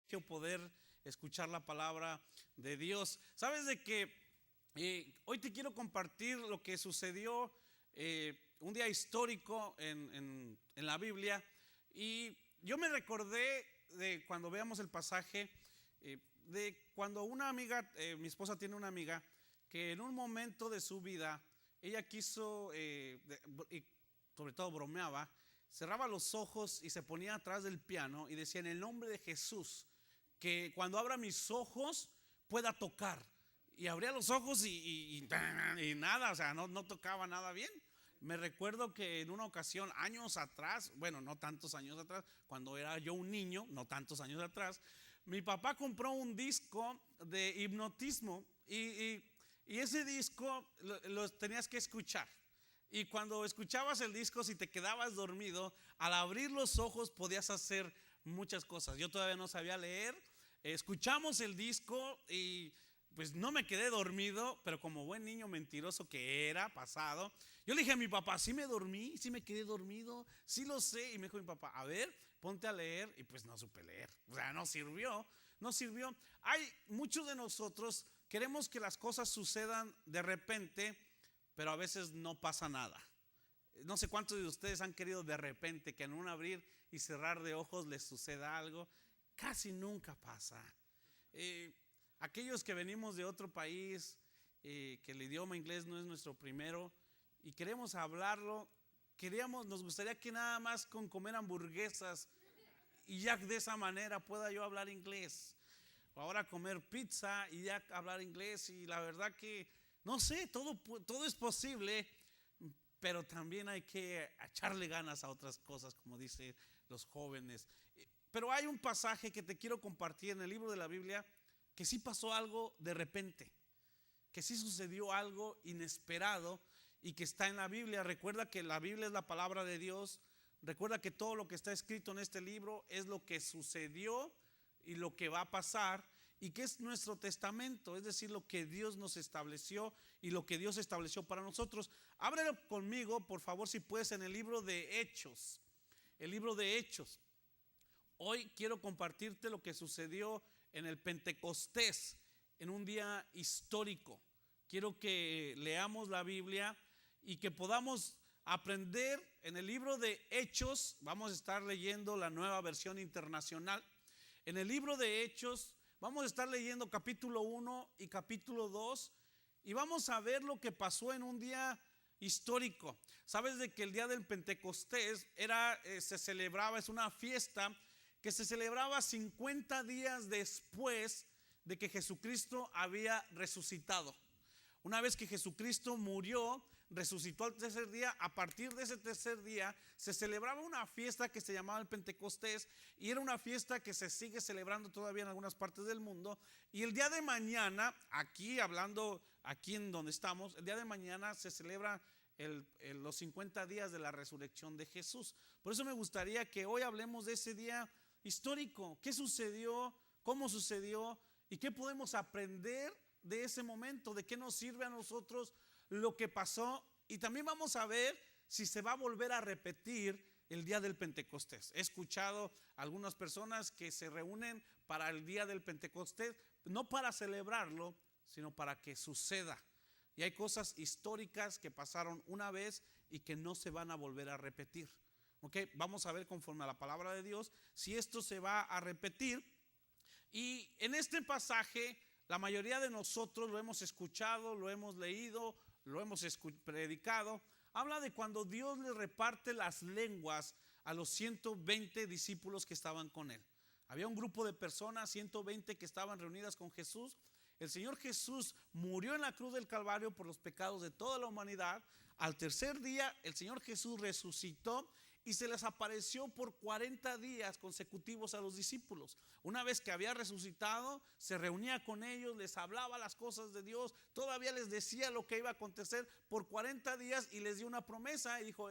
Poder escuchar la palabra de Dios. Sabes de que hoy te quiero compartir lo que sucedió un día histórico en la Biblia, y yo me recordé de cuando veamos el pasaje, de cuando una amiga, mi esposa tiene una amiga que en un momento de su vida ella quiso, y sobre todo bromeaba, cerraba los ojos y se ponía atrás del piano y decía: en el nombre de Jesús, que cuando abra mis ojos pueda tocar. Y abría los ojos y nada, o sea, no tocaba nada bien. Me recuerdo que en una ocasión, años atrás, bueno, no tantos años atrás, cuando era yo un niño, no tantos años atrás, mi papá compró un disco de hipnotismo y ese disco lo tenías que escuchar. Y cuando escuchabas el disco, si te quedabas dormido, al abrir los ojos podías hacer muchas cosas. Yo todavía no sabía leer. Escuchamos el disco y pues no me quedé dormido, pero como buen niño mentiroso que era, pasado, yo le dije a mi papá: sí me dormí, sí me quedé dormido, sí lo sé. Y me dijo mi papá: a ver, ponte a leer. Y pues no supe leer, o sea, no sirvió, no sirvió. Hay muchos de nosotros queremos que las cosas sucedan de repente, pero a veces no pasa nada. No sé cuántos de ustedes han querido de repente que en un abrir y cerrar de ojos les suceda algo. Casi nunca pasa. eh, Aquellos que venimos de otro país, que el idioma inglés no es nuestro primero y queremos hablarlo, nos gustaría que nada más con comer hamburguesas y ya de esa manera pueda yo hablar inglés. O ahora comer pizza y ya hablar inglés. Y la verdad que no sé, todo es posible, pero también hay que echarle ganas a otras cosas, como dicen los jóvenes. Pero hay un pasaje que te quiero compartir en el libro de la Biblia, que sí pasó algo de repente, que sí sucedió algo inesperado y que está en la Biblia. Recuerda que la Biblia es la palabra de Dios. Recuerda que todo lo que está escrito en este libro es lo que sucedió y lo que va a pasar, y que es nuestro testamento, es decir, lo que Dios nos estableció y lo que Dios estableció para nosotros. Ábrelo conmigo, por favor, si puedes, en el libro de Hechos. El libro de Hechos. Hoy quiero compartirte lo que sucedió en el Pentecostés, en un día histórico. Quiero que leamos la Biblia y que podamos aprender. En el libro de Hechos vamos a estar leyendo la Nueva Versión Internacional. En el libro de Hechos vamos a estar leyendo capítulo 1 y capítulo 2, y vamos a ver lo que pasó en un día histórico. Sabes de que el día del Pentecostés se celebraba, es una fiesta que se celebraba 50 días después de que Jesucristo había resucitado. Una vez que Jesucristo murió, resucitó al tercer día, a partir de ese tercer día se celebraba una fiesta que se llamaba el Pentecostés, y era una fiesta que se sigue celebrando todavía en algunas partes del mundo. Y el día de mañana, aquí en donde estamos, el día de mañana se celebra los 50 días de la resurrección de Jesús. Por eso me gustaría que hoy hablemos de ese día histórico. ¿Qué sucedió? ¿Cómo sucedió? ¿Y qué podemos aprender de ese momento? ¿De qué nos sirve a nosotros lo que pasó? Y también vamos a ver si se va a volver a repetir el día del Pentecostés. He escuchado a algunas personas que se reúnen para el día del Pentecostés, no para celebrarlo, sino para que suceda. Y hay cosas históricas que pasaron una vez y que no se van a volver a repetir. Okay, vamos a ver conforme a la palabra de Dios si esto se va a repetir. Y en este pasaje la mayoría de nosotros lo hemos escuchado, lo hemos leído, lo hemos predicado. Habla de cuando Dios le reparte las lenguas a los 120 discípulos que estaban con él. Había un grupo de personas, 120, que estaban reunidas con Jesús. El Señor Jesús murió en la cruz del Calvario por los pecados de toda la humanidad. Al tercer día el Señor Jesús resucitó y se les apareció por 40 días consecutivos a los discípulos. Una vez que había resucitado, se reunía con ellos, les hablaba las cosas de Dios, todavía les decía lo que iba a acontecer por 40 días, y les dio una promesa y dijo: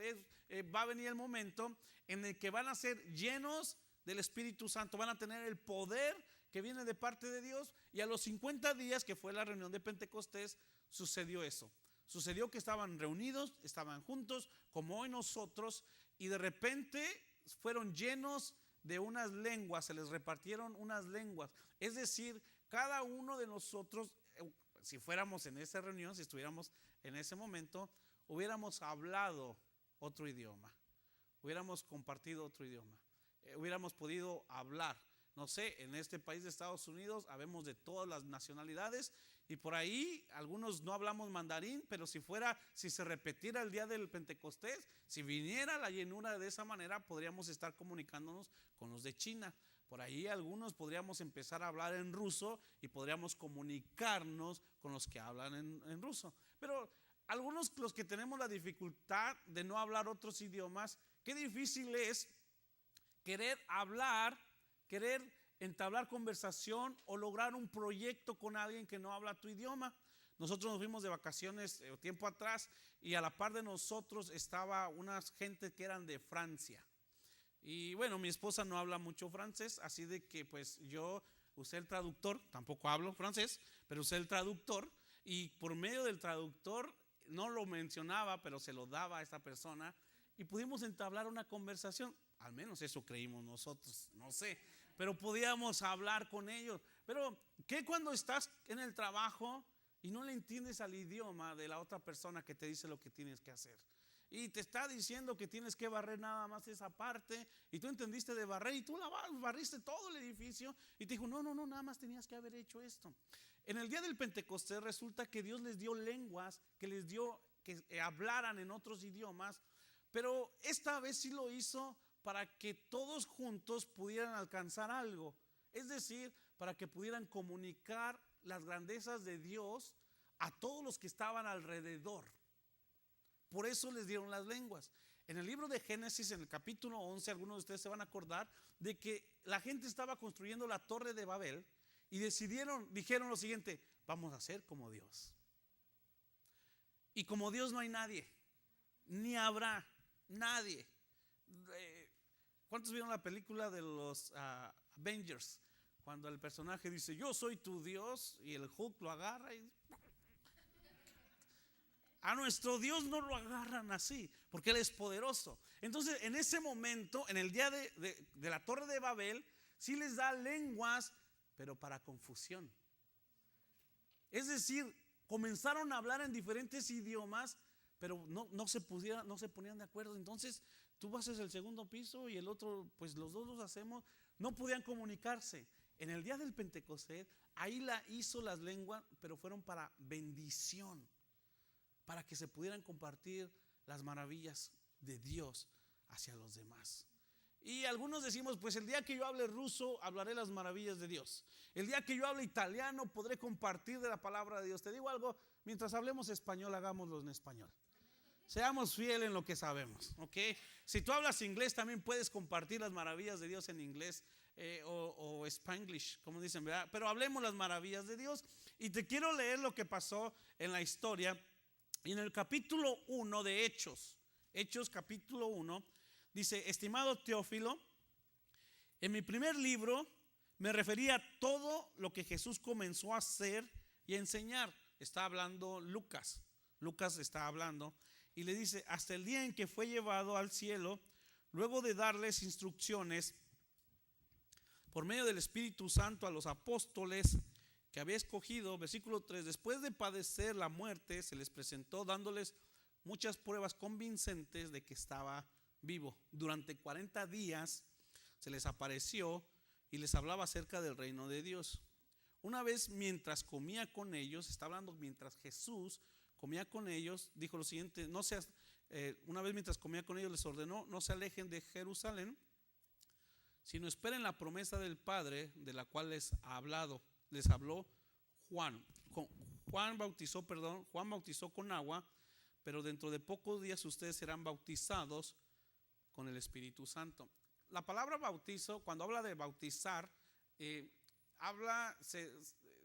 va a venir el momento en el que van a ser llenos del Espíritu Santo, van a tener el poder que viene de parte de Dios. Y a los 50 días, que fue la reunión de Pentecostés, sucedió eso. Sucedió que estaban reunidos, estaban juntos como hoy nosotros, y de repente fueron llenos de unas lenguas, se les repartieron unas lenguas. Es decir, cada uno de nosotros, si fuéramos en esa reunión, si estuviéramos en ese momento, hubiéramos hablado otro idioma, hubiéramos compartido otro idioma, hubiéramos podido hablar. No sé, en este país de Estados Unidos habemos de todas las nacionalidades y por ahí algunos no hablamos mandarín, pero si se repetiera el día del Pentecostés, si viniera la llenura de esa manera, podríamos estar comunicándonos con los de China. Por ahí algunos podríamos empezar a hablar en ruso y podríamos comunicarnos con los que hablan en ruso. Pero algunos, los que tenemos la dificultad de no hablar otros idiomas, qué difícil es querer hablar, querer entablar conversación o lograr un proyecto con alguien que no habla tu idioma. Nosotros nos fuimos de vacaciones tiempo atrás y a la par de nosotros estaba unas gente que eran de Francia. Y bueno, mi esposa no habla mucho francés, así de que pues yo usé el traductor, tampoco hablo francés, pero usé el traductor y por medio del traductor no lo mencionaba, pero se lo daba a esta persona y pudimos entablar una conversación. Al menos eso creímos nosotros, no sé, pero podíamos hablar con ellos. Pero ¿qué cuando estás en el trabajo y no le entiendes al idioma de la otra persona que te dice lo que tienes que hacer? Y te está diciendo que tienes que barrer nada más esa parte y tú entendiste de barrer y tú barriste todo el edificio y te dijo no, nada más tenías que haber hecho esto. En el día del Pentecostés resulta que Dios les dio lenguas, que les dio que hablaran en otros idiomas, pero esta vez sí lo hizo para que todos juntos pudieran alcanzar algo, es decir, para que pudieran comunicar las grandezas de Dios a todos los que estaban alrededor. Por eso les dieron las lenguas. En el libro de Génesis, en el capítulo 11, algunos de ustedes se van a acordar de que la gente estaba construyendo la torre de Babel y dijeron lo siguiente: vamos a ser como Dios. Y como Dios no hay nadie, ni habrá nadie. ¿Cuántos vieron la película de los Avengers? Cuando el personaje dice yo soy tu Dios y el Hulk lo agarra y... A nuestro Dios no lo agarran así, porque Él es poderoso. Entonces, en ese momento, en el día de la Torre de Babel, sí les da lenguas, pero para confusión. Es decir, comenzaron a hablar en diferentes idiomas, pero no se ponían de acuerdo. Entonces, tú haces el segundo piso y el otro, pues los dos los hacemos. No podían comunicarse. En el día del Pentecostés, ahí la hizo las lenguas, pero fueron para bendición, para que se pudieran compartir las maravillas de Dios hacia los demás. Y algunos decimos, pues el día que yo hable ruso, hablaré las maravillas de Dios. El día que yo hable italiano, podré compartir de la palabra de Dios. Te digo algo, mientras hablemos español, hagámoslo en español. Seamos fieles en lo que sabemos, ¿ok? Si tú hablas inglés, también puedes compartir las maravillas de Dios en inglés o Spanglish, como dicen, ¿verdad? Pero hablemos las maravillas de Dios. Y te quiero leer lo que pasó en la historia. Y en el capítulo 1 de Hechos capítulo 1, dice: estimado Teófilo, en mi primer libro me refería a todo lo que Jesús comenzó a hacer y a enseñar. Está hablando Lucas está hablando y le dice: hasta el día en que fue llevado al cielo, luego de darles instrucciones por medio del Espíritu Santo a los apóstoles que había escogido. Versículo 3: después de padecer la muerte, se les presentó dándoles muchas pruebas convincentes de que estaba vivo. Durante 40 días se les apareció y les hablaba acerca del reino de Dios. Una vez mientras comía con ellos, está hablando mientras Jesús comía con ellos, dijo lo siguiente: una vez mientras comía con ellos les ordenó: no se alejen de Jerusalén, sino esperen la promesa del Padre, de la cual les habló Juan. Juan bautizó con agua, pero dentro de pocos días ustedes serán bautizados con el Espíritu Santo. La palabra bautizo, cuando habla de bautizar,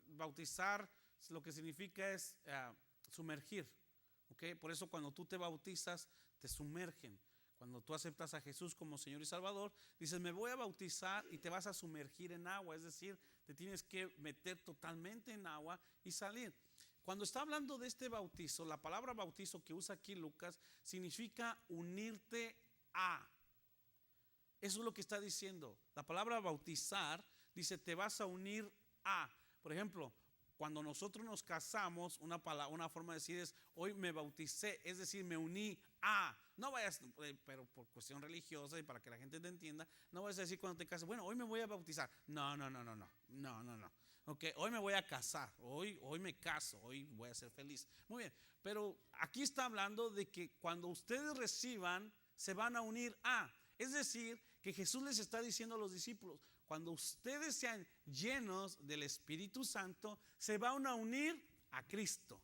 bautizar lo que significa es sumergir, ¿okay? Por eso cuando tú te bautizas, te sumergen. Cuando tú aceptas a Jesús como Señor y Salvador, dices: me voy a bautizar, y te vas a sumergir en agua, es decir, te tienes que meter totalmente en agua y salir. Cuando está hablando de este bautizo, la palabra bautizo que usa aquí Lucas significa unirte a. Eso es lo que está diciendo. La palabra bautizar dice te vas a unir a. Por ejemplo, cuando nosotros nos casamos, una forma de decir es hoy me bauticé, es decir, me uní a. No vayas, pero por cuestión religiosa y para que la gente te entienda, no vayas a decir cuando te cases, bueno, hoy me voy a bautizar. No. Ok, hoy me voy a casar, hoy me caso, hoy voy a ser feliz. Muy bien, pero aquí está hablando de que cuando ustedes reciban, se van a unir a. Es decir, que Jesús les está diciendo a los discípulos, cuando ustedes sean llenos del Espíritu Santo, se van a unir a Cristo.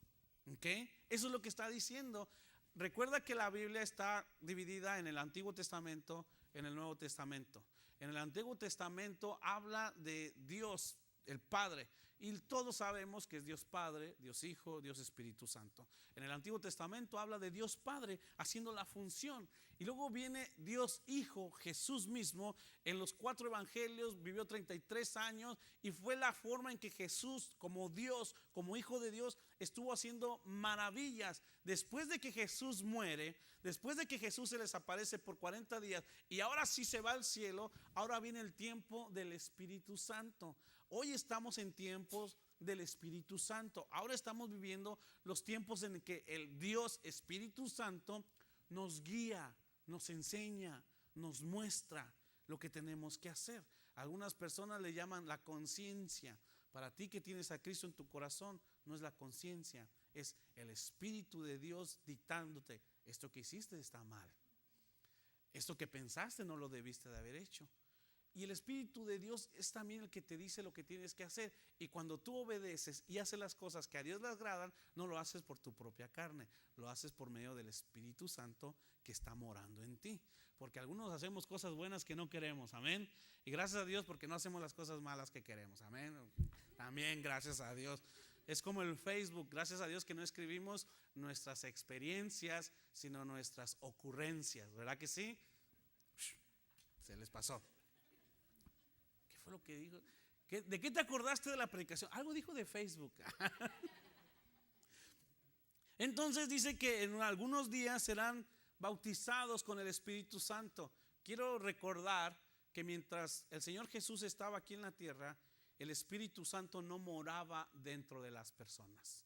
¿Ok? Eso es lo que está diciendo. Recuerda que la Biblia está dividida en el Antiguo Testamento, en el Nuevo Testamento. En el Antiguo Testamento habla de Dios, el Padre, y todos sabemos que es Dios Padre, Dios Hijo, Dios Espíritu Santo. En el Antiguo Testamento habla de Dios Padre haciendo la función, y luego viene Dios Hijo, Jesús mismo. En los 4 evangelios vivió 33 años y fue la forma en que Jesús, como Dios, como Hijo de Dios, estuvo haciendo maravillas. Después de que Jesús muere, después de que Jesús se les aparece por 40 días y ahora sí se va al cielo, ahora viene el tiempo del Espíritu Santo. Hoy estamos en tiempos del Espíritu Santo. Ahora estamos viviendo los tiempos en que el Dios Espíritu Santo nos guía, nos enseña, nos muestra lo que tenemos que hacer. Algunas personas le llaman la conciencia. Para ti que tienes a Cristo en tu corazón, no es la conciencia, es el Espíritu de Dios dictándote: esto que hiciste está mal, esto que pensaste no lo debiste de haber hecho. Y el Espíritu de Dios es también el que te dice lo que tienes que hacer. Y cuando tú obedeces y haces las cosas que a Dios le agradan, no lo haces por tu propia carne, lo haces por medio del Espíritu Santo que está morando en ti. Porque algunos hacemos cosas buenas que no queremos, amén. Y gracias a Dios porque no hacemos las cosas malas que queremos, amén. También gracias a Dios. Es como el Facebook, gracias a Dios que no escribimos nuestras experiencias, sino nuestras ocurrencias, ¿verdad que sí? Se les pasó. ¿Qué fue lo que dijo? ¿De qué te acordaste de la predicación? Algo dijo de Facebook. Entonces dice que en algunos días serán bautizados con el Espíritu Santo. Quiero recordar que mientras el Señor Jesús estaba aquí en la tierra, el Espíritu Santo no moraba dentro de las personas.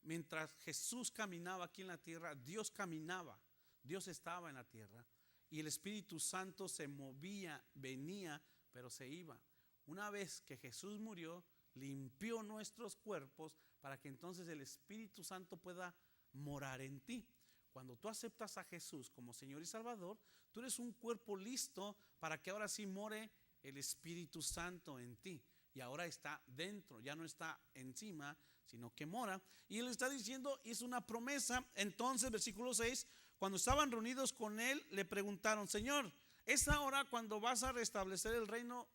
Mientras Jesús caminaba aquí en la tierra, Dios caminaba, Dios estaba en la tierra y el Espíritu Santo se movía, venía, pero se iba. Una vez que Jesús murió, limpió nuestros cuerpos para que entonces el Espíritu Santo pueda morar en ti. Cuando tú aceptas a Jesús como Señor y Salvador, tú eres un cuerpo listo para que ahora sí more el Espíritu Santo en ti. Y ahora está dentro, ya no está encima, sino que mora. Y él está diciendo, hizo una promesa. Entonces, versículo 6, cuando estaban reunidos con él, le preguntaron: Señor, ¿es ahora cuando vas a restablecer el reino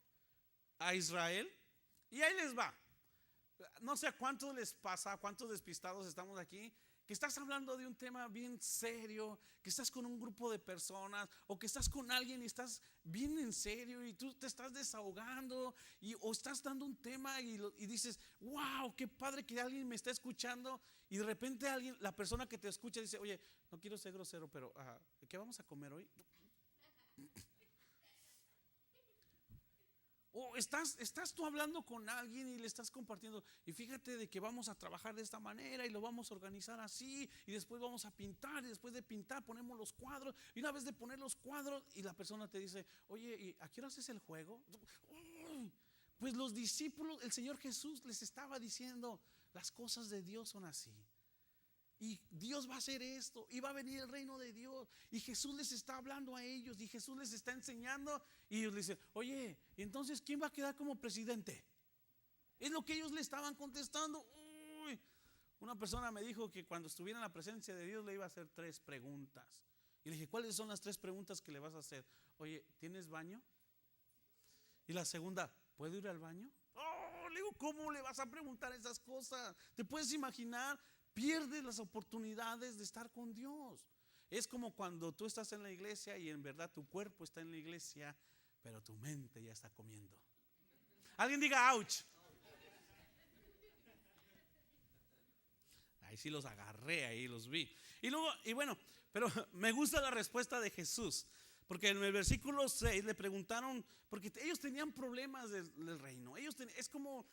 a Israel? Y ahí les va. No sé a cuántos les pasa, a cuántos despistados estamos aquí, que estás hablando de un tema bien serio, que estás con un grupo de personas o que estás con alguien y estás bien en serio y tú te estás desahogando o estás dando un tema y dices: wow, qué padre que alguien me está escuchando, y de repente alguien, la persona que te escucha dice: oye, no quiero ser grosero, pero ¿qué vamos a comer hoy? O estás tú hablando con alguien y le estás compartiendo: y fíjate de que vamos a trabajar de esta manera y lo vamos a organizar así, y después vamos a pintar, y después de pintar ponemos los cuadros, y una vez de poner los cuadros, y la persona te dice: oye, ¿y a qué hora haces el juego? Pues los discípulos, el Señor Jesús les estaba diciendo: las cosas de Dios son así. Y Dios va a hacer esto, y va a venir el reino de Dios. Y Jesús les está hablando a ellos, y Jesús les está enseñando. Y ellos le dicen: oye, entonces ¿quién va a quedar como presidente? Es lo que ellos le estaban contestando. Uy. Una persona me dijo que cuando estuviera en la presencia de Dios le iba a hacer 3 preguntas. Y le dije: ¿cuáles son las 3 preguntas que le vas a hacer? Oye, ¿tienes baño? Y la segunda: ¿puedo ir al baño? Oh, le digo: ¿cómo le vas a preguntar esas cosas? ¿Te puedes imaginar? Pierdes las oportunidades de estar con Dios. Es como cuando tú estás en la iglesia y en verdad tu cuerpo está en la iglesia, pero tu mente ya está comiendo. Alguien diga ouch. Ahí sí los agarré, ahí los vi. Y luego, y bueno, pero me gusta la respuesta de Jesús, Porque en el versículo 6 le preguntaron, porque ellos tenían problemas del reino. Es como,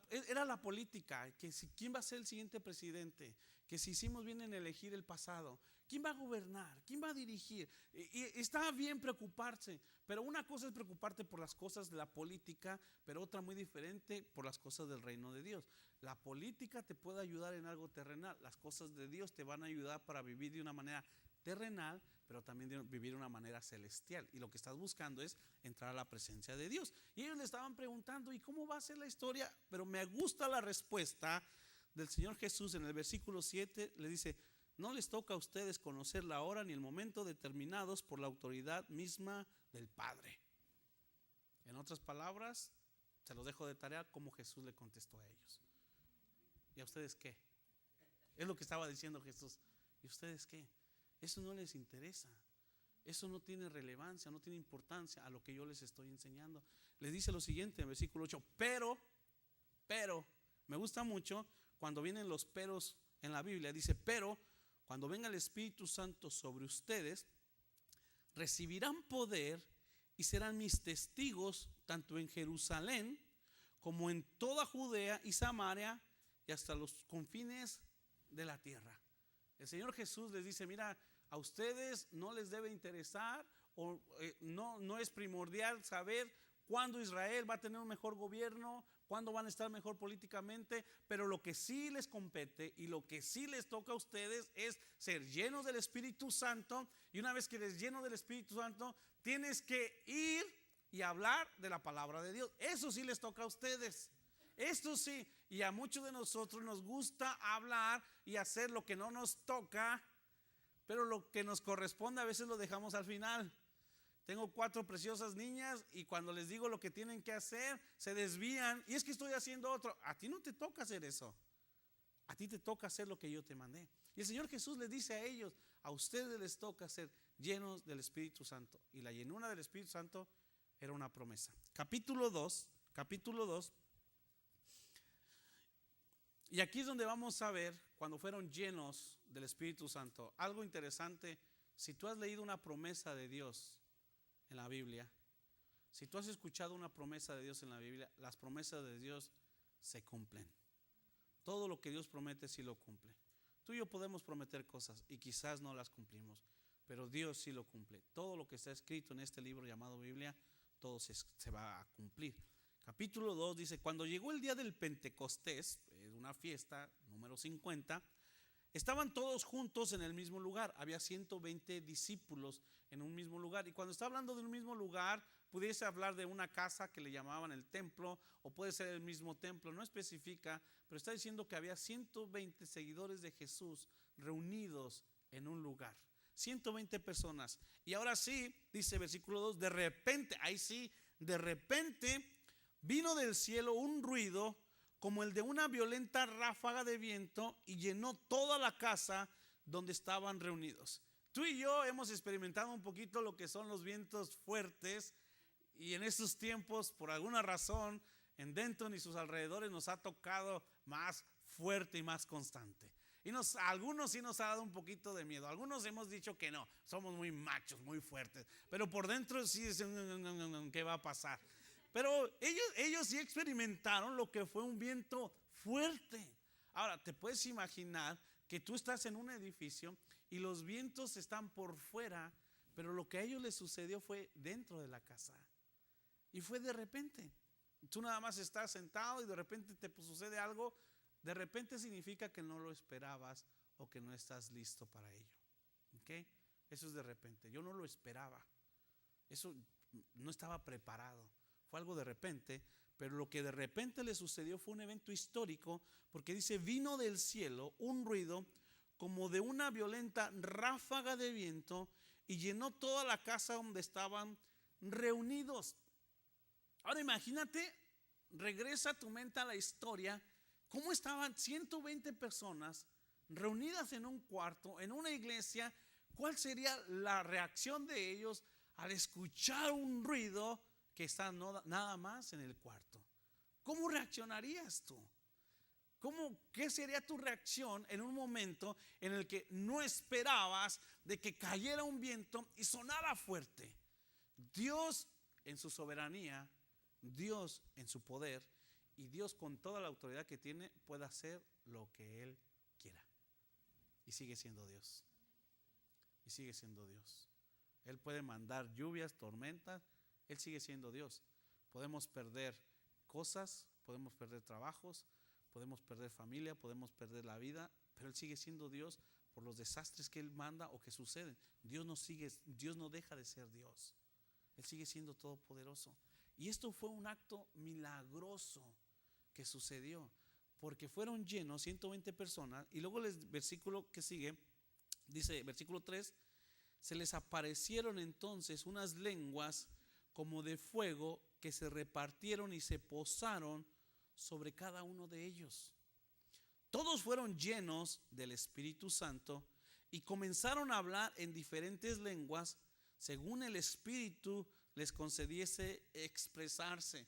era la política, que si, quién va a ser el siguiente presidente, que si hicimos bien en elegir el pasado, quién va a gobernar, quién va a dirigir. Y está bien preocuparse, pero una cosa es preocuparte por las cosas de la política, pero otra muy diferente por las cosas del reino de Dios. La política te puede ayudar en algo terrenal, las cosas de Dios te van a ayudar para vivir de una manera terrenal, pero también de vivir de una manera celestial. Y lo que estás buscando es entrar a la presencia de Dios. Y ellos le estaban preguntando, ¿y cómo va a ser la historia? Pero me gusta la respuesta del Señor Jesús en el versículo 7. Le dice: no les toca a ustedes conocer la hora ni el momento determinados por la autoridad misma del Padre. En otras palabras, se los dejo de tarea como Jesús le contestó a ellos. ¿Y a ustedes qué? Es lo que estaba diciendo Jesús. ¿Y ustedes qué? Eso no les interesa. Eso no tiene relevancia, no tiene importancia a lo que yo les estoy enseñando. Les dice lo siguiente en versículo 8. Pero, me gusta mucho cuando vienen los peros en la Biblia. Dice: pero cuando venga el Espíritu Santo sobre ustedes, recibirán poder y serán mis testigos tanto en Jerusalén como en toda Judea y Samaria y hasta los confines de la tierra. El Señor Jesús les dice: mira, a ustedes no les debe interesar o no es primordial saber cuándo Israel va a tener un mejor gobierno, cuándo van a estar mejor políticamente, pero lo que sí les compete y lo que sí les toca a ustedes es ser llenos del Espíritu Santo. Y una vez que eres lleno del Espíritu Santo, tienes que ir y hablar de la palabra de Dios. Eso sí les toca a ustedes. Esto sí. Y a muchos de nosotros nos gusta hablar y hacer lo que no nos toca, pero lo que nos corresponde a veces lo dejamos al final. Tengo 4 preciosas niñas y cuando les digo lo que tienen que hacer, se desvían. Y es que estoy haciendo otro. A ti no te toca hacer eso. A ti te toca hacer lo que yo te mandé. Y el Señor Jesús les dice a ellos: a ustedes les toca ser llenos del Espíritu Santo. Y la llenura del Espíritu Santo era una promesa. Capítulo 2. Y aquí es donde vamos a ver cuando fueron llenos del Espíritu Santo. Algo interesante: si tú has leído una promesa de Dios en la Biblia, si tú has escuchado una promesa de Dios en la Biblia, las promesas de Dios se cumplen. Todo lo que Dios promete sí lo cumple. Tú y yo podemos prometer cosas y quizás no las cumplimos, pero Dios sí lo cumple. Todo lo que está escrito en este libro llamado Biblia, todo se va a cumplir. Capítulo 2 dice: cuando llegó el día del Pentecostés, una fiesta número 50, estaban todos juntos en el mismo lugar. Había 120 discípulos en un mismo lugar. Y cuando está hablando de un mismo lugar, pudiese hablar de una casa que le llamaban el templo, o puede ser el mismo templo, no especifica, pero está diciendo que había 120 seguidores de Jesús reunidos en un lugar. 120 personas. Y ahora sí, dice versículo 2, de repente, ahí sí, de repente vino del cielo un ruido como el de una violenta ráfaga de viento y llenó toda la casa donde estaban reunidos. Tú y yo hemos experimentado un poquito lo que son los vientos fuertes, y en estos tiempos, por alguna razón, en Denton y sus alrededores nos ha tocado más fuerte y más constante. Y a algunos sí nos ha dado un poquito de miedo. Algunos hemos dicho que no, somos muy machos, muy fuertes, pero por dentro sí dicen: ¿qué va a pasar? Pero ellos sí experimentaron lo que fue un viento fuerte. Ahora, te puedes imaginar que tú estás en un edificio y los vientos están por fuera, pero lo que a ellos les sucedió fue dentro de la casa. Y fue de repente. Tú nada más estás sentado y de repente te sucede algo. De repente significa que no lo esperabas o que no estás listo para ello. ¿Okay? Eso es de repente. Yo no lo esperaba. Eso no estaba preparado. Fue algo de repente, pero lo que de repente le sucedió fue un evento histórico, porque dice: vino del cielo un ruido como de una violenta ráfaga de viento y llenó toda la casa donde estaban reunidos. Ahora imagínate, regresa a tu mente a la historia, cómo estaban 120 personas reunidas en un cuarto, en una iglesia. ¿Cuál sería la reacción de ellos al escuchar un ruido que está nada más en el cuarto? ¿Cómo reaccionarías tú? ¿Qué sería tu reacción en un momento en el que no esperabas de que cayera un viento y sonara fuerte? Dios en su soberanía, Dios en su poder y Dios con toda la autoridad que tiene puede hacer lo que Él quiera. Y sigue siendo Dios. Y sigue siendo Dios. Él puede mandar lluvias, tormentas. Él sigue siendo Dios. Podemos perder cosas, podemos perder trabajos, podemos perder familia, podemos perder la vida, pero Él sigue siendo Dios por los desastres que Él manda o que suceden. Dios no deja de ser Dios. Él sigue siendo todopoderoso. Y esto fue un acto milagroso que sucedió, porque fueron llenos 120 personas. Y luego el versículo que sigue dice, versículo 3: se les aparecieron entonces unas lenguas como de fuego que se repartieron y se posaron sobre cada uno de ellos. Todos fueron llenos del Espíritu Santo y comenzaron a hablar en diferentes lenguas según el Espíritu les concediese expresarse.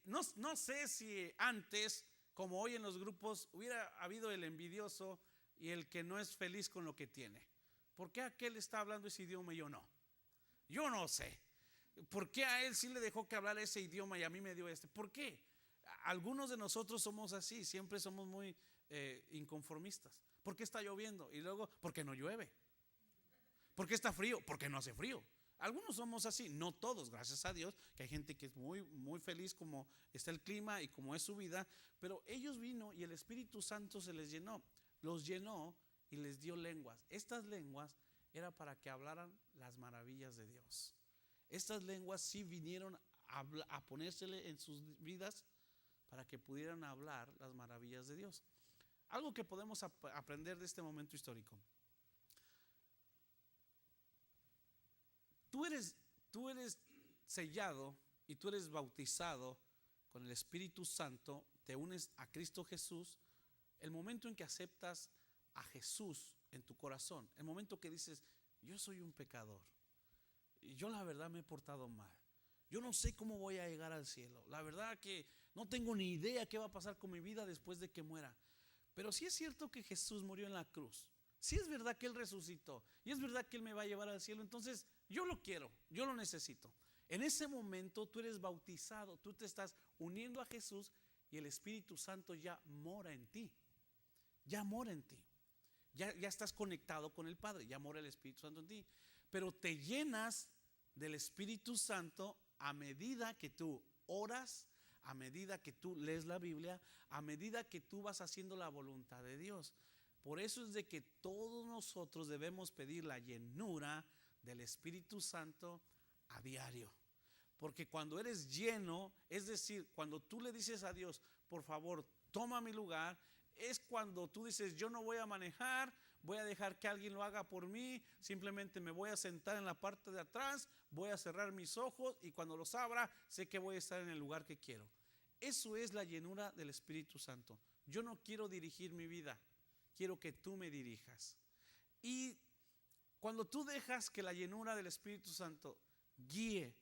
No sé si antes, como hoy en los grupos, hubiera habido el envidioso y el que no es feliz con lo que tiene. ¿Por qué aquel está hablando ese idioma y yo no? Yo no sé. ¿Por qué a él sí le dejó que hablara ese idioma y a mí me dio este? ¿Por qué? Algunos de nosotros somos así, siempre somos muy inconformistas. ¿Por qué está lloviendo? Y luego, ¿por qué no llueve? ¿Por qué está frío? ¿Por qué no hace frío? Algunos somos así, no todos, gracias a Dios, que hay gente que es muy, muy feliz como está el clima y como es su vida, pero ellos vino y el Espíritu Santo se les llenó, los llenó y les dio lenguas. Estas lenguas era para que hablaran las maravillas de Dios. Estas lenguas sí vinieron a ponérsele en sus vidas para que pudieran hablar las maravillas de Dios. Algo que podemos aprender de este momento histórico. Tú eres sellado y tú eres bautizado con el Espíritu Santo, te unes a Cristo Jesús. El momento en que aceptas a Jesús en tu corazón, el momento que dices, yo soy un pecador, yo la verdad me he portado mal, yo no sé cómo voy a llegar al cielo, la verdad que no tengo ni idea qué va a pasar con mi vida después de que muera. Pero sí es cierto que Jesús murió en la cruz, sí es verdad que Él resucitó y es verdad que Él me va a llevar al cielo, entonces yo lo quiero, yo lo necesito. En ese momento tú eres bautizado, tú te estás uniendo a Jesús y el Espíritu Santo ya mora en ti, ya mora en ti. Ya estás conectado con el Padre, ya mora el Espíritu Santo en ti. Pero te llenas del Espíritu Santo a medida que tú oras, a medida que tú lees la Biblia, a medida que tú vas haciendo la voluntad de Dios. Por eso es de que todos nosotros debemos pedir la llenura del Espíritu Santo a diario. Porque cuando eres lleno, es decir, cuando tú le dices a Dios, por favor, toma mi lugar, es cuando tú dices, yo no voy a manejar, voy a dejar que alguien lo haga por mí, simplemente me voy a sentar en la parte de atrás, voy a cerrar mis ojos y cuando los abra, sé que voy a estar en el lugar que quiero. Eso es la llenura del Espíritu Santo. Yo no quiero dirigir mi vida, quiero que tú me dirijas. Y cuando tú dejas que la llenura del Espíritu Santo guíe,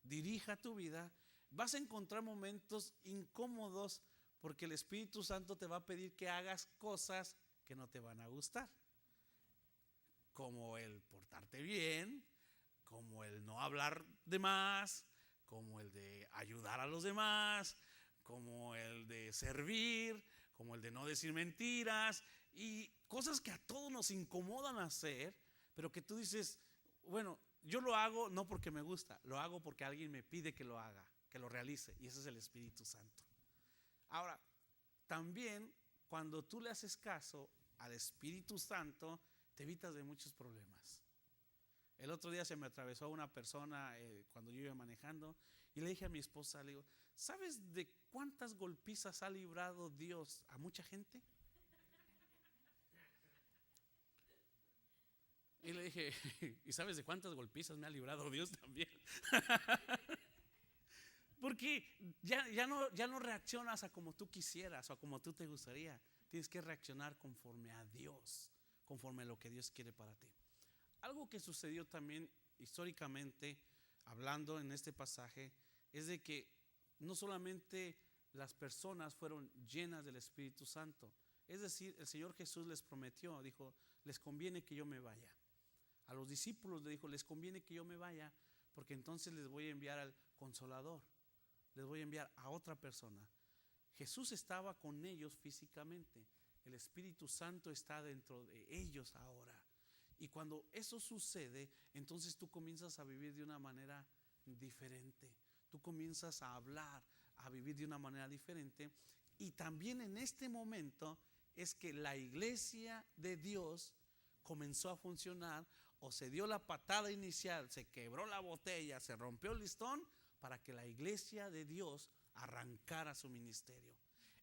dirija tu vida, vas a encontrar momentos incómodos porque el Espíritu Santo te va a pedir que hagas cosas que no te van a gustar, como el portarte bien, como el no hablar de más, como el de ayudar a los demás, como el de servir, como el de no decir mentiras y cosas que a todos nos incomodan hacer, pero que tú dices, bueno, yo lo hago no porque me gusta, lo hago porque alguien me pide que lo haga, que lo realice, y ese es el Espíritu Santo. Ahora, también cuando tú le haces caso al Espíritu Santo, te evitas de muchos problemas. El otro día se me atravesó una persona cuando yo iba manejando y le dije a mi esposa, le digo, ¿sabes de cuántas golpizas ha librado Dios a mucha gente? Y le dije, ¿y sabes de cuántas golpizas me ha librado Dios también? Porque ya no reaccionas a como tú quisieras o a como tú te gustaría. Tienes que reaccionar conforme a Dios, conforme a lo que Dios quiere para ti. Algo que sucedió también históricamente, hablando en este pasaje, es de que no solamente las personas fueron llenas del Espíritu Santo. Es decir, el Señor Jesús les prometió, dijo, les conviene que yo me vaya. A los discípulos le dijo, les conviene que yo me vaya, porque entonces les voy a enviar al Consolador, les voy a enviar a otra persona. Jesús estaba con ellos físicamente, el Espíritu Santo está dentro de ellos ahora. Y cuando eso sucede, entonces tú comienzas a vivir de una manera diferente. Tú comienzas a hablar, a vivir de una manera diferente. Y también en este momento es que la iglesia de Dios comenzó a funcionar, o se dio la patada inicial, se quebró la botella, se rompió el listón para que la iglesia de Dios arrancara su ministerio.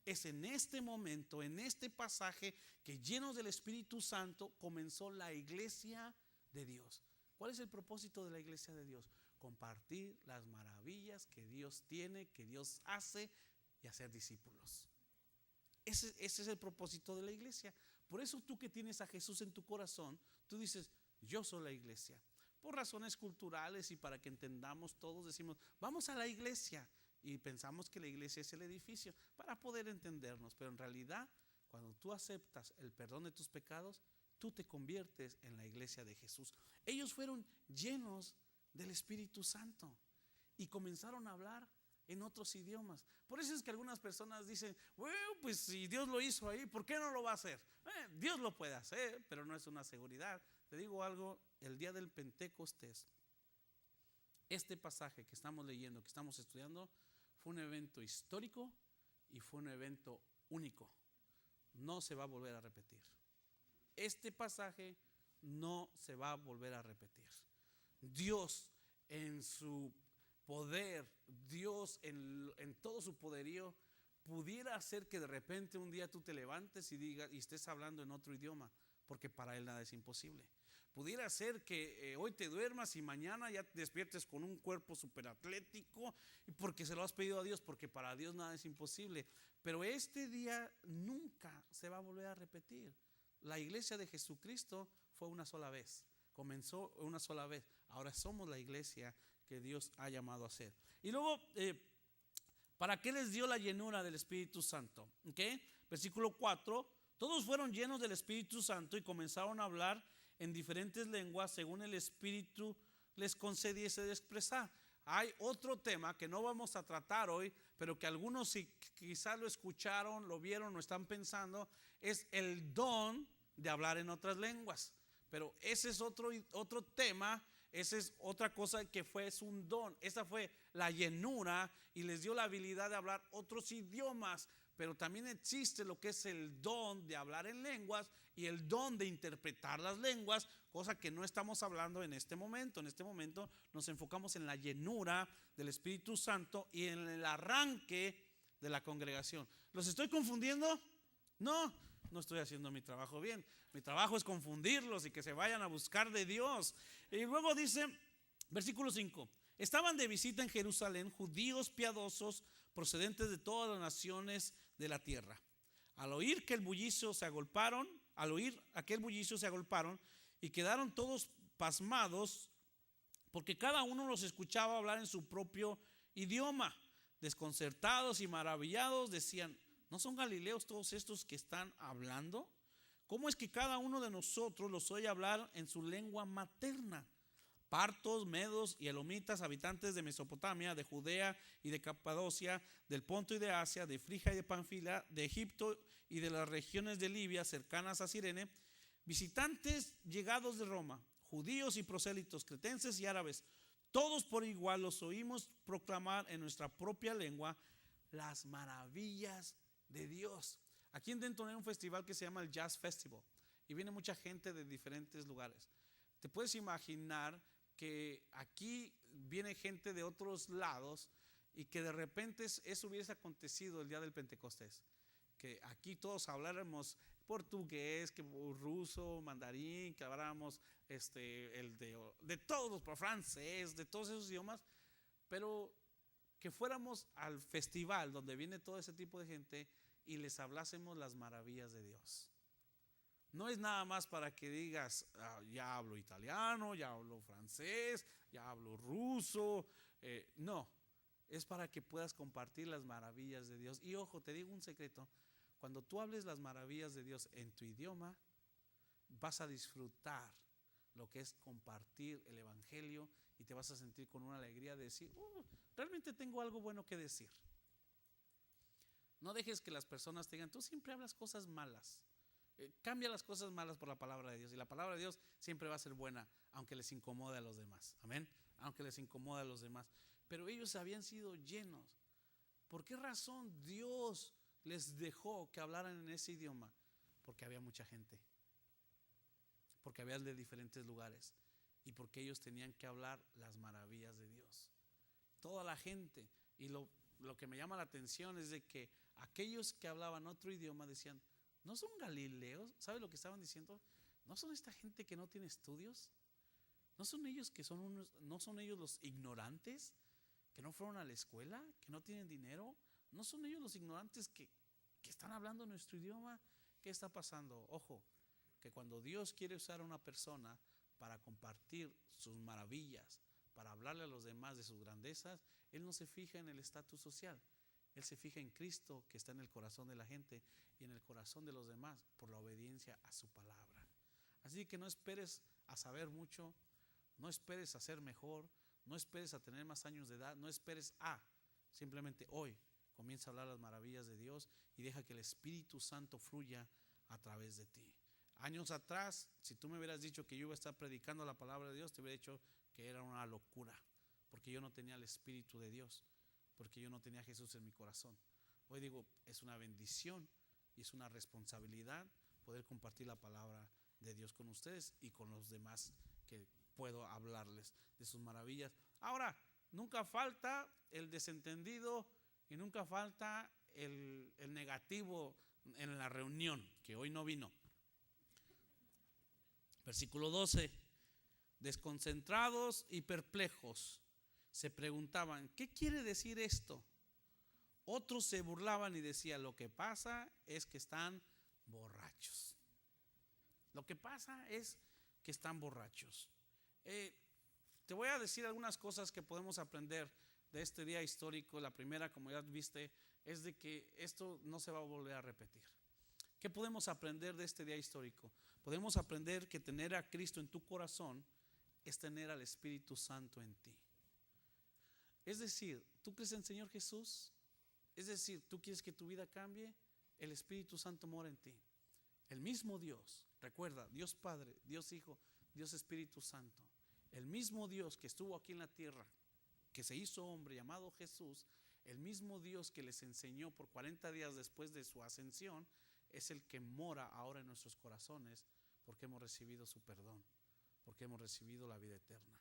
Es en este momento, en este pasaje, que llenos del Espíritu Santo comenzó la iglesia de Dios. ¿Cuál es el propósito de la iglesia de Dios? Compartir las maravillas que Dios tiene, que Dios hace, y hacer discípulos. Ese es el propósito de la iglesia. Por eso tú que tienes a Jesús en tu corazón, tú dices, yo soy la iglesia. Por razones culturales y para que entendamos todos, decimos, vamos a la iglesia. Y pensamos que la iglesia es el edificio para poder entendernos. Pero en realidad, cuando tú aceptas el perdón de tus pecados, tú te conviertes en la iglesia de Jesús. Ellos fueron llenos del Espíritu Santo y comenzaron a hablar en otros idiomas. Por eso es que algunas personas dicen, bueno, pues si Dios lo hizo ahí, ¿por qué no lo va a hacer? Dios lo puede hacer, pero no es una seguridad. Te digo algo, el día del Pentecostés, este pasaje que estamos leyendo, que estamos estudiando, fue un evento histórico y fue un evento único. No se va a volver a repetir. Este pasaje no se va a volver a repetir. Dios en su poder, Dios en todo su poderío, pudiera hacer que de repente un día tú te levantes y digas y estés hablando en otro idioma, porque para Él nada es imposible. Pudiera ser que hoy te duermas y mañana ya te despiertes con un cuerpo súper atlético, porque se lo has pedido a Dios, porque para Dios nada es imposible. Pero este día nunca se va a volver a repetir. La iglesia de Jesucristo fue una sola vez, comenzó una sola vez. Ahora somos la iglesia que Dios ha llamado a ser. Y luego, ¿para qué les dio la llenura del Espíritu Santo? ¿Okay? Versículo 4, todos fueron llenos del Espíritu Santo y comenzaron a hablar en diferentes lenguas según el Espíritu les concediese de expresar. Hay otro tema que no vamos a tratar hoy, pero que algunos si quizás lo escucharon, lo vieron o están pensando, es el don de hablar en otras lenguas. Pero ese es otro tema, esa es otra cosa que es un don. Esa fue la llenura y les dio la habilidad de hablar otros idiomas. Pero también existe lo que es el don de hablar en lenguas y el don de interpretar las lenguas, cosa que no estamos hablando en este momento. En este momento nos enfocamos en la llenura del Espíritu Santo y en el arranque de la congregación. ¿Los estoy confundiendo? No estoy haciendo mi trabajo bien. Mi trabajo es confundirlos y que se vayan a buscar de Dios. Y luego dice, versículo 5, estaban de visita en Jerusalén judíos piadosos procedentes de todas las naciones de la tierra. Al oír aquel bullicio se agolparon y quedaron todos pasmados, porque cada uno los escuchaba hablar en su propio idioma. Desconcertados y maravillados decían, ¿no son galileos todos estos que están hablando? ¿Cómo es que cada uno de nosotros los oye hablar en su lengua materna? Partos, medos y elomitas, habitantes de Mesopotamia, de Judea y de Capadocia, del Ponto y de Asia, de Frigia y de Panfilia, de Egipto y de las regiones de Libia cercanas a Cirene, visitantes llegados de Roma, judíos y prosélitos, cretenses y árabes, todos por igual los oímos proclamar en nuestra propia lengua las maravillas de Dios. Aquí en Denton hay un festival que se llama el Jazz Festival y viene mucha gente de diferentes lugares. Te puedes imaginar que aquí viene gente de otros lados y que de repente eso hubiese acontecido el día del Pentecostés, que aquí todos habláramos portugués, que ruso, mandarín, que habláramos de todos los francés, de todos esos idiomas, pero que fuéramos al festival donde viene todo ese tipo de gente y les hablásemos las maravillas de Dios. No es nada más para que digas, ya hablo italiano, ya hablo francés, ya hablo ruso. No, es para que puedas compartir las maravillas de Dios. Y ojo, te digo un secreto, cuando tú hables las maravillas de Dios en tu idioma, vas a disfrutar lo que es compartir el evangelio y te vas a sentir con una alegría de decir, realmente tengo algo bueno que decir. No dejes que las personas te digan, tú siempre hablas cosas malas. Cambia las cosas malas por la palabra de Dios, y la palabra de Dios siempre va a ser buena, aunque les incomode a los demás. Amén. Aunque les incomode a los demás. Pero ellos habían sido llenos. ¿Por qué razón Dios les dejó que hablaran en ese idioma? Porque había mucha gente, porque había de diferentes lugares, y porque ellos tenían que hablar las maravillas de Dios. Toda la gente. Y lo que me llama la atención es de que aquellos que hablaban otro idioma decían, ¿no son galileos? ¿Sabe lo que estaban diciendo? ¿No son esta gente que no tiene estudios? ¿No son ellos que son unos, no son ellos los ignorantes que no fueron a la escuela, que no tienen dinero? ¿No son ellos los ignorantes que están hablando nuestro idioma? ¿Qué está pasando? Ojo, que cuando Dios quiere usar a una persona para compartir sus maravillas, para hablarle a los demás de sus grandezas, Él no se fija en el estatus social. Él se fija en Cristo, que está en el corazón de la gente y en el corazón de los demás por la obediencia a su palabra. Así que no esperes a saber mucho, no esperes a ser mejor, no esperes a tener más años de edad, no esperes simplemente hoy comienza a hablar las maravillas de Dios y deja que el Espíritu Santo fluya a través de ti. Años atrás, si tú me hubieras dicho que yo iba a estar predicando la palabra de Dios, te hubiera dicho que era una locura, porque yo no tenía el Espíritu de Dios, porque yo no tenía a Jesús en mi corazón. Hoy digo, es una bendición y es una responsabilidad poder compartir la palabra de Dios con ustedes y con los demás que puedo hablarles de sus maravillas. Ahora, nunca falta el desentendido y nunca falta el negativo en la reunión, que hoy no vino. Versículo 12. Desconcentrados y perplejos se preguntaban, ¿qué quiere decir esto? Otros se burlaban y decían, lo que pasa es que están borrachos. Lo que pasa es que están borrachos. Te voy a decir algunas cosas que podemos aprender de este día histórico. La primera, como ya viste, es de que esto no se va a volver a repetir. ¿Qué podemos aprender de este día histórico? Podemos aprender que tener a Cristo en tu corazón es tener al Espíritu Santo en ti. Es decir, ¿tú crees en el Señor Jesús? Es decir, ¿tú quieres que tu vida cambie? El Espíritu Santo mora en ti. El mismo Dios, recuerda, Dios Padre, Dios Hijo, Dios Espíritu Santo. El mismo Dios que estuvo aquí en la tierra, que se hizo hombre, llamado Jesús, el mismo Dios que les enseñó por 40 días después de su ascensión, es el que mora ahora en nuestros corazones, porque hemos recibido su perdón, porque hemos recibido la vida eterna.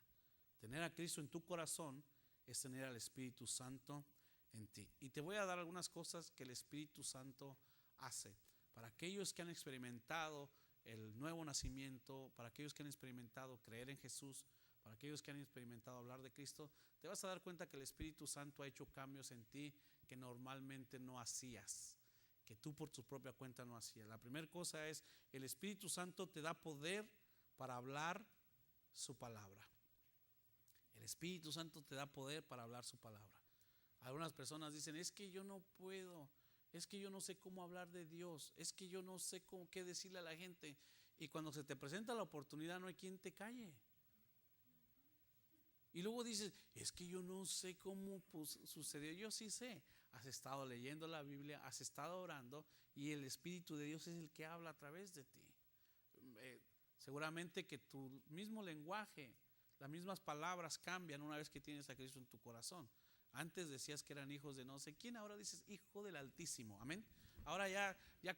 Tener a Cristo en tu corazón es tener al Espíritu Santo en ti. Y te voy a dar algunas cosas que el Espíritu Santo hace. Para aquellos que han experimentado el nuevo nacimiento, para aquellos que han experimentado creer en Jesús, para aquellos que han experimentado hablar de Cristo, te vas a dar cuenta que el Espíritu Santo ha hecho cambios en ti que normalmente no hacías, que tú por tu propia cuenta no hacías. La primera cosa es, el Espíritu Santo te da poder para hablar su palabra. El Espíritu Santo te da poder para hablar su palabra. Algunas personas dicen, es que yo no puedo, es que yo no sé cómo hablar de Dios, es que yo no sé qué decirle a la gente. Y cuando se te presenta la oportunidad no hay quien te calle. Y luego dices, es que yo no sé cómo sucedió. Yo sí sé. Has estado leyendo la Biblia, has estado orando y el Espíritu de Dios es el que habla a través de ti. Seguramente que tu mismo lenguaje, las mismas palabras cambian una vez que tienes a Cristo en tu corazón. Antes decías que eran hijos de no sé quién, ahora dices hijo del Altísimo. Amén. Ahora ya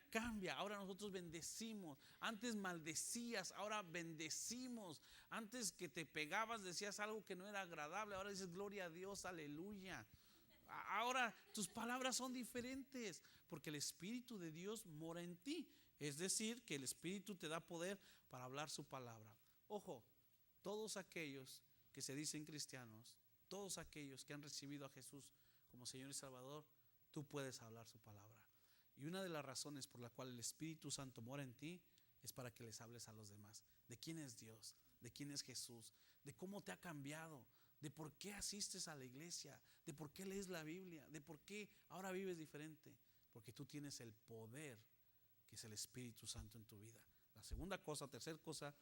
cambia, ahora nosotros bendecimos. Antes maldecías, ahora bendecimos. Antes que te pegabas decías algo que no era agradable, ahora dices gloria a Dios, aleluya. Ahora tus palabras son diferentes porque el Espíritu de Dios mora en ti. Es decir, que el Espíritu te da poder para hablar su palabra. Ojo, todos aquellos que se dicen cristianos, todos aquellos que han recibido a Jesús como Señor y Salvador, tú puedes hablar su palabra. Y una de las razones por la cual el Espíritu Santo mora en ti es para que les hables a los demás de quién es Dios, de quién es Jesús, de cómo te ha cambiado, de por qué asistes a la iglesia, de por qué lees la Biblia, de por qué ahora vives diferente. Porque tú tienes el poder, que es el Espíritu Santo en tu vida. La segunda cosa, tercera cosa,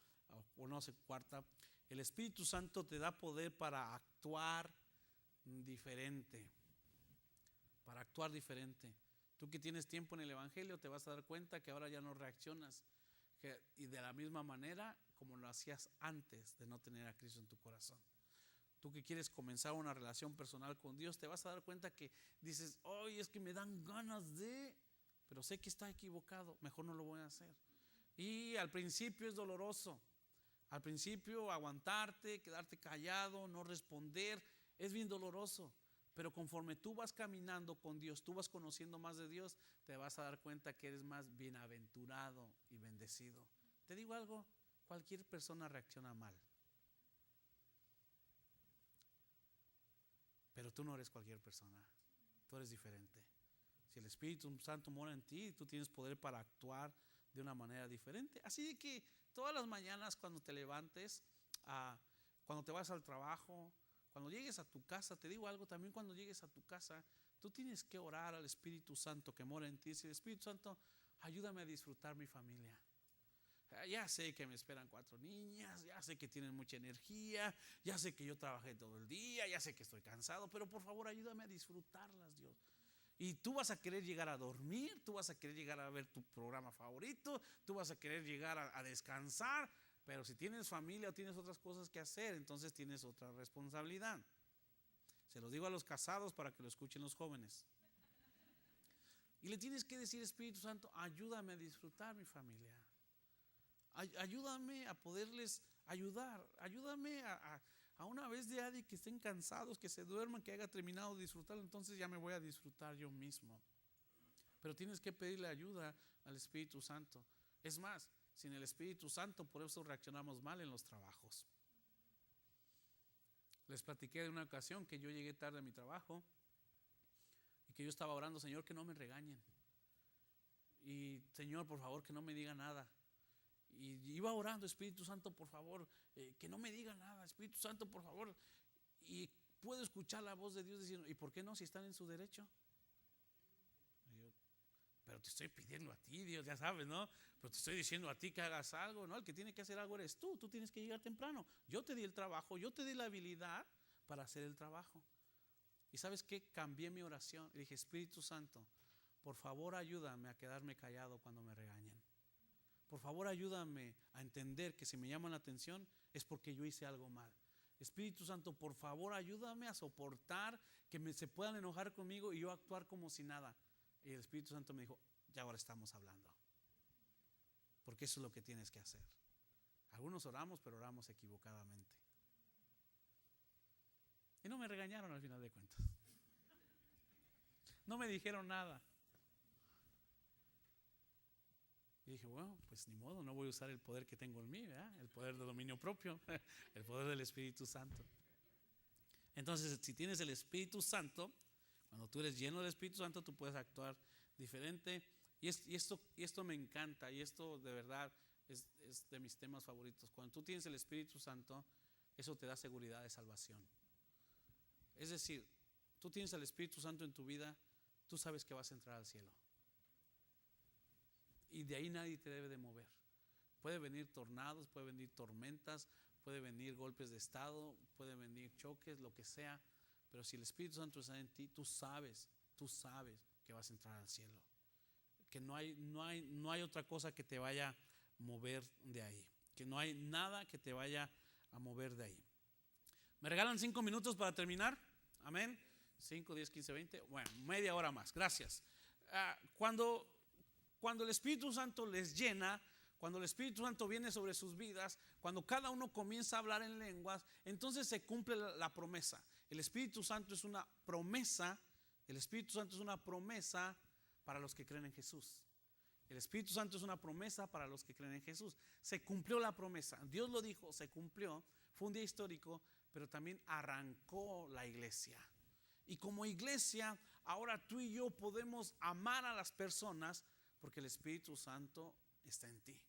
o no sé, cuarta, el Espíritu Santo te da poder para actuar diferente. Para actuar diferente. Tú que tienes tiempo en el Evangelio te vas a dar cuenta que ahora ya no reaccionas y de la misma manera como lo hacías antes de no tener a Cristo en tu corazón. Tú que quieres comenzar una relación personal con Dios, te vas a dar cuenta que dices, hoy es que me dan ganas de, pero sé que está equivocado, mejor no lo voy a hacer. Y al principio es doloroso. Al principio aguantarte, quedarte callado, no responder, es bien doloroso. Pero conforme tú vas caminando con Dios, tú vas conociendo más de Dios, te vas a dar cuenta que eres más bienaventurado y bendecido. Te digo algo, cualquier persona reacciona mal. Pero tú no eres cualquier persona, tú eres diferente. Si el Espíritu Santo mora en ti, tú tienes poder para actuar de una manera diferente. Así que todas las mañanas cuando te levantes, cuando te vas al trabajo, cuando llegues a tu casa, te digo algo, también cuando llegues a tu casa, tú tienes que orar al Espíritu Santo que mora en ti. Si el Espíritu Santo, ayúdame a disfrutar mi familia. Ya sé que me esperan 4 niñas, ya sé que tienen mucha energía, ya sé que yo trabajé todo el día, ya sé que estoy cansado, pero por favor ayúdame a disfrutarlas, Dios. Y tú vas a querer llegar a dormir, tú vas a querer llegar a ver tu programa favorito, tú vas a querer llegar a descansar, pero si tienes familia o tienes otras cosas que hacer, entonces tienes otra responsabilidad. Se lo digo a los casados para que lo escuchen los jóvenes. Y le tienes que decir, Espíritu Santo, ayúdame a disfrutar mi familia. Ayúdame a poderles ayudar. Ayúdame a una vez de que estén cansados, que se duerman, que haya terminado de disfrutar, entonces ya me voy a disfrutar yo mismo. Pero tienes que pedirle ayuda al Espíritu Santo. Es más, sin el Espíritu Santo, por eso reaccionamos mal en los trabajos. Les platiqué de una ocasión que yo llegué tarde a mi trabajo y que yo estaba orando, Señor, que no me regañen. Y Señor, por favor, que no me diga nada. Y iba orando, Espíritu Santo, por favor, que no me diga nada, Espíritu Santo, por favor. Y puedo escuchar la voz de Dios diciendo, ¿y por qué no si están en su derecho? Pero te estoy pidiendo a ti, Dios, ya sabes, ¿no? Pero te estoy diciendo a ti que hagas algo, ¿no? El que tiene que hacer algo eres tú tienes que llegar temprano. Yo te di el trabajo, yo te di la habilidad para hacer el trabajo. ¿Y sabes qué? Cambié mi oración y dije, Espíritu Santo, por favor ayúdame a quedarme callado cuando me regañen. Por favor ayúdame a entender que si me llaman la atención es porque yo hice algo mal. Espíritu Santo, por favor ayúdame a soportar que se puedan enojar conmigo y yo actuar como si nada. Y el Espíritu Santo me dijo, ya ahora estamos hablando. Porque eso es lo que tienes que hacer. Algunos oramos, pero oramos equivocadamente. Y no me regañaron al final de cuentas. No me dijeron nada. Y dije, bueno, pues ni modo, no voy a usar el poder que tengo en mí, ¿verdad? El poder de dominio propio, el poder del Espíritu Santo. Entonces, si tienes el Espíritu Santo, cuando tú eres lleno del Espíritu Santo, tú puedes actuar diferente. Y esto me encanta, y esto de verdad es de mis temas favoritos. Cuando tú tienes el Espíritu Santo, eso te da seguridad de salvación. Es decir, tú tienes el Espíritu Santo en tu vida, tú sabes que vas a entrar al cielo. Y de ahí nadie te debe de mover. Puede venir tornados, puede venir tormentas, puede venir golpes de estado, puede venir choques, lo que sea. Pero si el Espíritu Santo está en ti, tú sabes que vas a entrar al cielo. Que no hay otra cosa que te vaya a mover de ahí. Que no hay nada que te vaya a mover de ahí. ¿Me regalan 5 minutos para terminar? Amén. 5, 10, 15, 20. Bueno, media hora más. Gracias. Cuando el Espíritu Santo les llena, cuando el Espíritu Santo viene sobre sus vidas, cuando cada uno comienza a hablar en lenguas, entonces se cumple la promesa. El Espíritu Santo es una promesa. El Espíritu Santo es una promesa para los que creen en Jesús. El Espíritu Santo es una promesa para los que creen en Jesús. Se cumplió la promesa. Dios lo dijo, se cumplió. Fue un día histórico, pero también arrancó la iglesia. Y como iglesia, ahora tú y yo podemos amar a las personas porque el Espíritu Santo está en ti.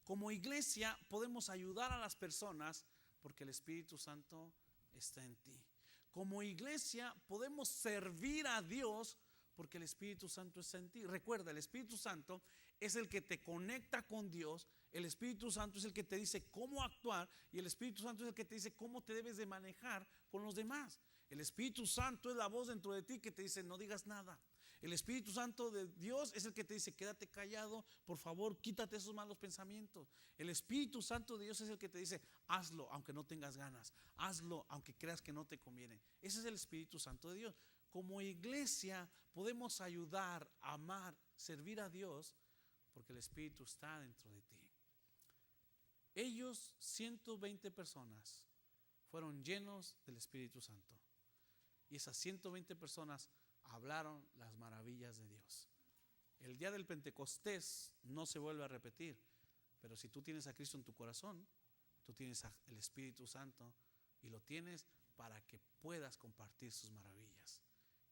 Como iglesia podemos ayudar a las personas porque el Espíritu Santo está en ti. Como iglesia podemos servir a Dios porque el Espíritu Santo está en ti. Recuerda, el Espíritu Santo es el que te conecta con Dios. El Espíritu Santo es el que te dice cómo actuar, y el Espíritu Santo es el que te dice cómo te debes de manejar con los demás. El Espíritu Santo es la voz dentro de ti que te dice no digas nada. El Espíritu Santo de Dios es el que te dice quédate callado, por favor, quítate esos malos pensamientos. El Espíritu Santo de Dios es el que te dice hazlo aunque no tengas ganas, hazlo aunque creas que no te conviene. Ese es el Espíritu Santo de Dios. Como iglesia podemos ayudar, amar, servir a Dios porque el Espíritu está dentro de ti. Ellos, 120 personas, fueron llenos del Espíritu Santo. Y esas 120 personas hablaron las maravillas de Dios. El día del Pentecostés no se vuelve a repetir, pero si tú tienes a Cristo en tu corazón, tú tienes el Espíritu Santo y lo tienes para que puedas compartir sus maravillas.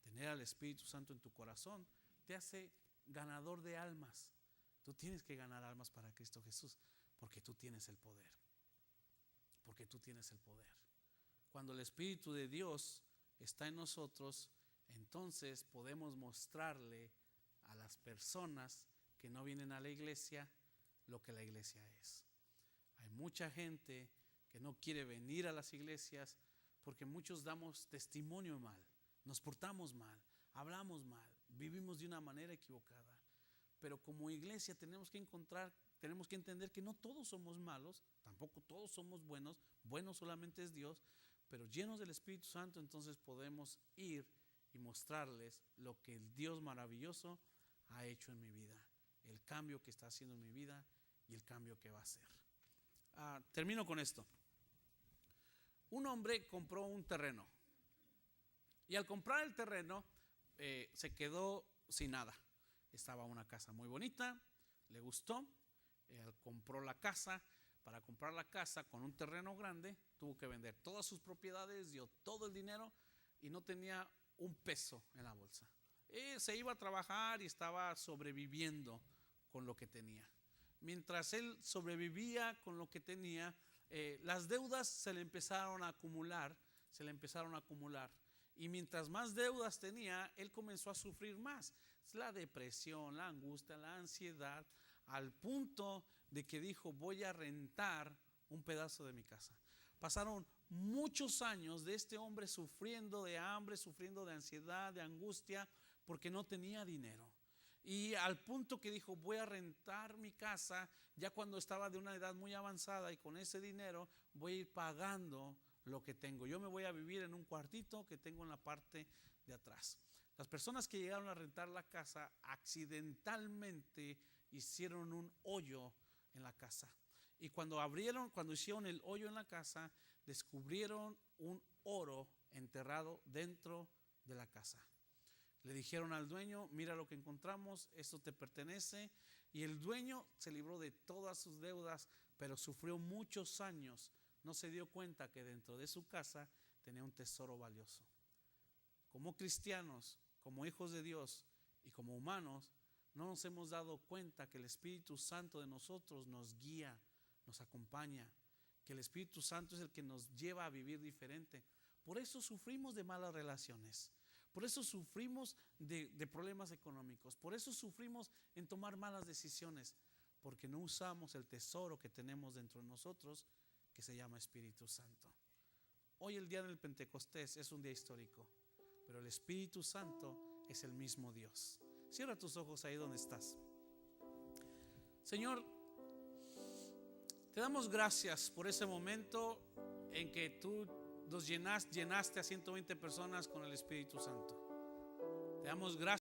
Tener al Espíritu Santo en tu corazón te hace ganador de almas. Tú tienes que ganar almas para Cristo Jesús porque tú tienes el poder. Porque tú tienes el poder. Cuando el Espíritu de Dios está en nosotros, entonces podemos mostrarle a las personas que no vienen a la iglesia lo que la iglesia es. Hay mucha gente que no quiere venir a las iglesias porque muchos damos testimonio mal, nos portamos mal, hablamos mal, vivimos de una manera equivocada. Pero como iglesia tenemos que entender que no todos somos malos, tampoco todos somos buenos, bueno solamente es Dios, pero llenos del Espíritu Santo entonces podemos ir y mostrarles lo que el Dios maravilloso ha hecho en mi vida, el cambio que está haciendo en mi vida y el cambio que va a hacer. Termino con esto. Un hombre compró un terreno y al comprar el terreno se quedó sin nada. Estaba una casa muy bonita, le gustó, compró la casa. Para comprar la casa con un terreno grande tuvo que vender todas sus propiedades, dio todo el dinero y no tenía un peso en la bolsa. Se iba a trabajar y estaba sobreviviendo con lo que tenía. Mientras él sobrevivía con lo que tenía, las deudas se le empezaron a acumular. Y mientras más deudas tenía, él comenzó a sufrir más. La depresión, la angustia, la ansiedad, al punto de que dijo voy a rentar un pedazo de mi casa. Pasaron muchos años de este hombre sufriendo de hambre, sufriendo de ansiedad, de angustia, porque no tenía dinero. Y al punto que dijo voy a rentar mi casa ya cuando estaba de una edad muy avanzada y con ese dinero voy a ir pagando lo que tengo. Yo me voy a vivir en un cuartito que tengo en la parte de atrás. Las personas que llegaron a rentar la casa accidentalmente hicieron un hoyo en la casa. Y cuando hicieron el hoyo en la casa, descubrieron un oro enterrado dentro de la casa. Le dijeron al dueño, mira lo que encontramos, esto te pertenece. Y el dueño se libró de todas sus deudas, pero sufrió muchos años. No se dio cuenta que dentro de su casa tenía un tesoro valioso. Como cristianos, como hijos de Dios y como humanos, no nos hemos dado cuenta que el Espíritu Santo de nosotros nos guía, nos acompaña, que el Espíritu Santo es el que nos lleva a vivir diferente. Por eso sufrimos de malas relaciones, por eso sufrimos de problemas económicos, por eso sufrimos en tomar malas decisiones, porque no usamos el tesoro que tenemos dentro de nosotros, que se llama Espíritu Santo. Hoy el día del Pentecostés es un día histórico, pero el Espíritu Santo es el mismo Dios. Cierra tus ojos ahí donde estás. Señor, te damos gracias por ese momento en que tú nos llenaste a 120 personas con el Espíritu Santo. Te damos gracias